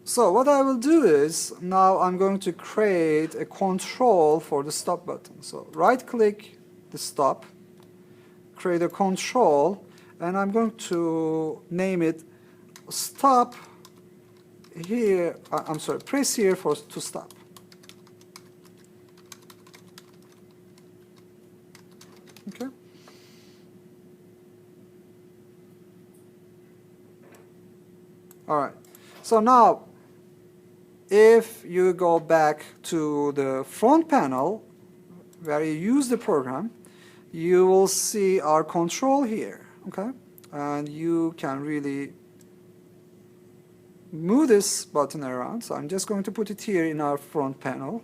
So what I will do is, now I'm going to create a control for the stop button. So right click the stop, create a control, and I'm going to name it stop here, I'm sorry, press here to stop. Okay. All right. So now, if you go back to the front panel where you use the program, you will see our control here. Okay, and you can really move this button around. So I'm just going to put it here in our front panel.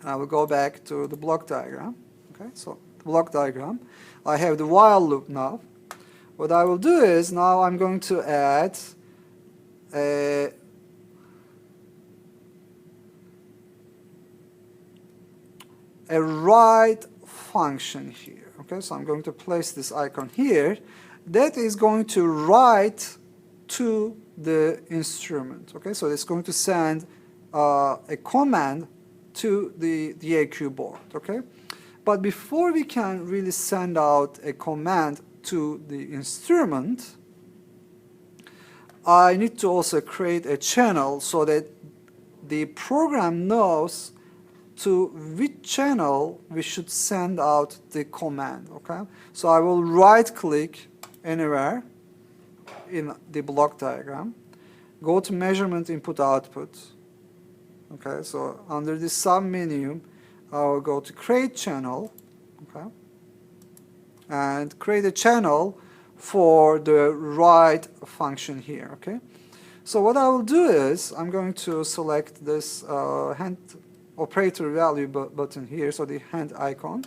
And I will go back to the block diagram. Okay, so the block diagram. I have the while loop now. What I will do is, now I'm going to add a write function here. Okay, so I'm going to place this icon here. That is going to write to the instrument. Okay, so it's going to send a command to the DAQ board. Okay, but before we can really send out a command to the instrument, I need to also create a channel so that the program knows to which channel we should send out the command. Okay, so I will right click anywhere in the block diagram, go to measurement input output. Okay, so under the sub menu I will go to create channel. Okay, and create a channel for the write function here. Okay, so what I will do is, I'm going to select this hand operator value button here, so the hand icon,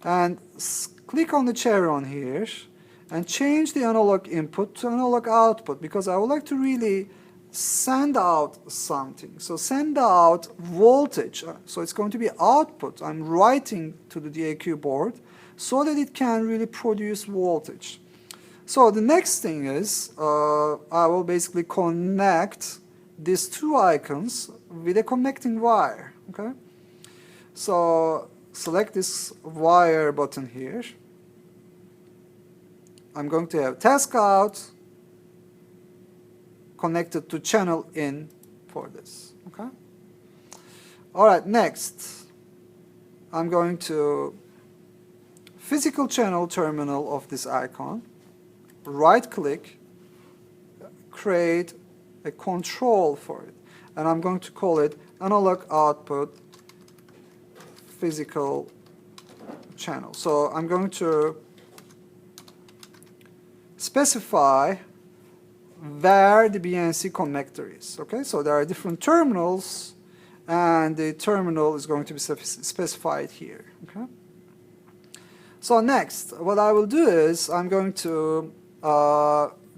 and click on the chevron here and change the analog input to analog output, because I would like to really send out something. So send out voltage, so it's going to be output. I'm writing to the DAQ board so that it can really produce voltage. So the next thing is, I will basically connect these two icons with a connecting wire. Okay, so select this wire button here. I'm going to have task out connected to channel in for this. Okay, all right, next I'm going to physical channel terminal of this icon, right click, create a control for it, and I'm going to call it analog output physical channel. So I'm going to specify where the BNC connector is. Okay, so there are different terminals, and the terminal is going to be specified here. Okay, so next what I will do is, I'm going to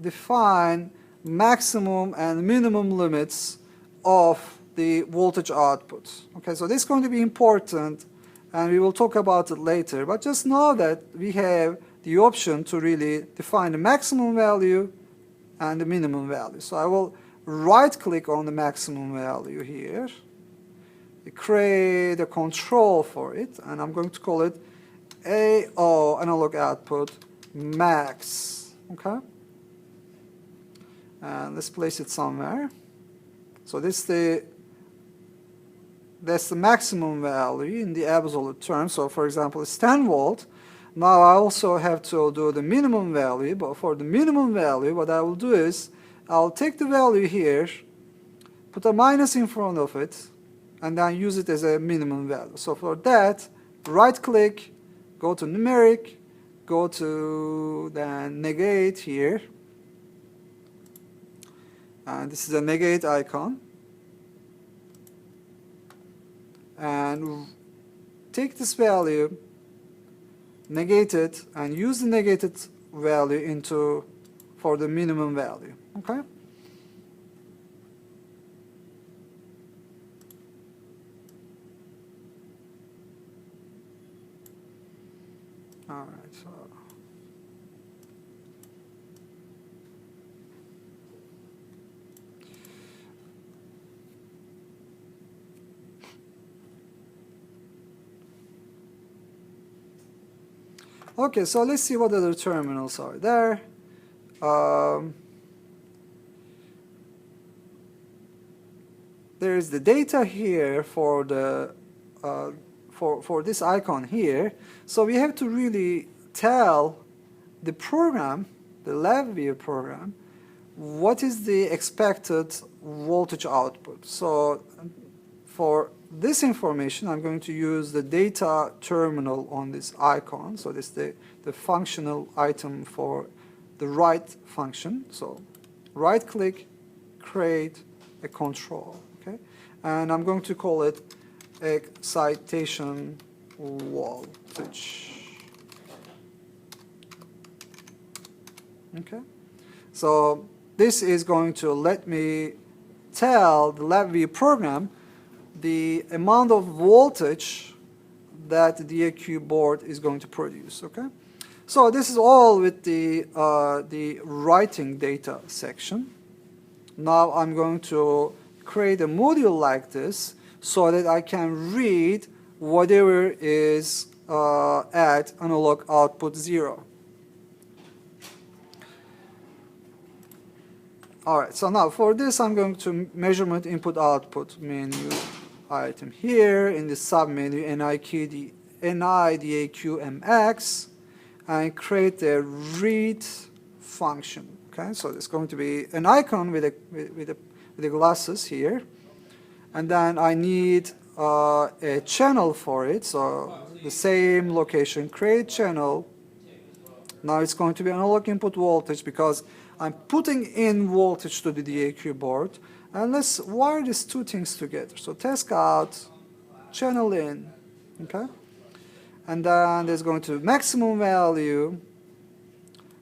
define maximum and minimum limits of the voltage output. Okay, so this is going to be important, and we will talk about it later, but just know that we have the option to really define the maximum value and the minimum value. So I will right click on the maximum value here, create a control for it, and I'm going to call it AO, analog output max. Okay, and let's place it somewhere. So that's the maximum value in the absolute term. So for example, it's 10 volt. Now I also have to do the minimum value, but for the minimum value, what I will do is, I'll take the value here, put a minus in front of it, and then use it as a minimum value. So for that, right click, go to numeric, go to then negate here, and this is a negate icon, and take this value, negate it, and use the negated value for the minimum value. Okay, all right, so Okay, so let's see what other terminals are there. There is the data here for the for this icon here. So we have to really tell the program, the LabVIEW program, what is the expected voltage output. So for this information, I'm going to use the data terminal on this icon. So this is the functional item for the write function. So right click, create a control. Okay, and I'm going to call it excitation voltage. Okay, so this is going to let me tell the LabVIEW program the amount of voltage that the DAQ board is going to produce. Okay, so this is all with the writing data section. Now I'm going to create a module like this so that I can read whatever is at analog output 0. Alright, so now for this I'm going to measurement input output menu item here in the submenu NIDAQMX and create a read function. Okay, so there's going to be an icon with the glasses here, and then I need a channel for it. So the same location, create channel. Now it's going to be analog input voltage because I'm putting in voltage to the DAQ board. And let's wire these two things together. So task out, channel in, okay? And then there's going to be maximum value.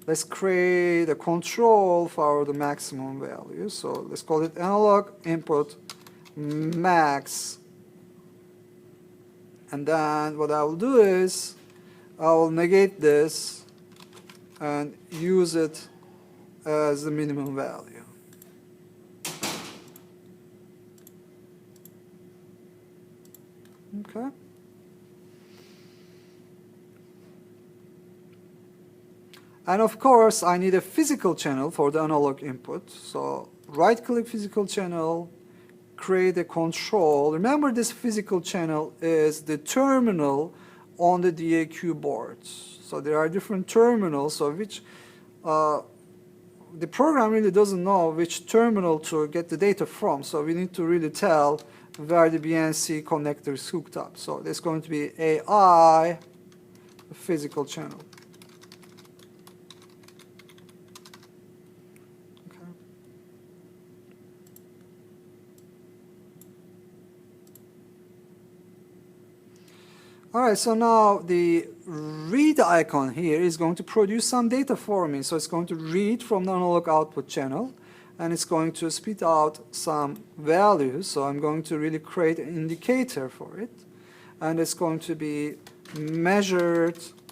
Let's create a control for the maximum value. So let's call it analog input max. And then what I will do is I will negate this and use it as the minimum value. Okay. And of course, I need a physical channel for the analog input. So right-click physical channel, create a control. Remember, this physical channel is the terminal on the DAQ board. So there are different terminals, so which the program really doesn't know which terminal to get the data from. So we need to really tell where the BNC connector is hooked up. So there's going to be AI physical channel. Okay. All right, so now the read icon here is going to produce some data for me. So it's going to read from the analog output channel, and it's going to spit out some values. So I'm going to really create an indicator for it, and it's going to be measured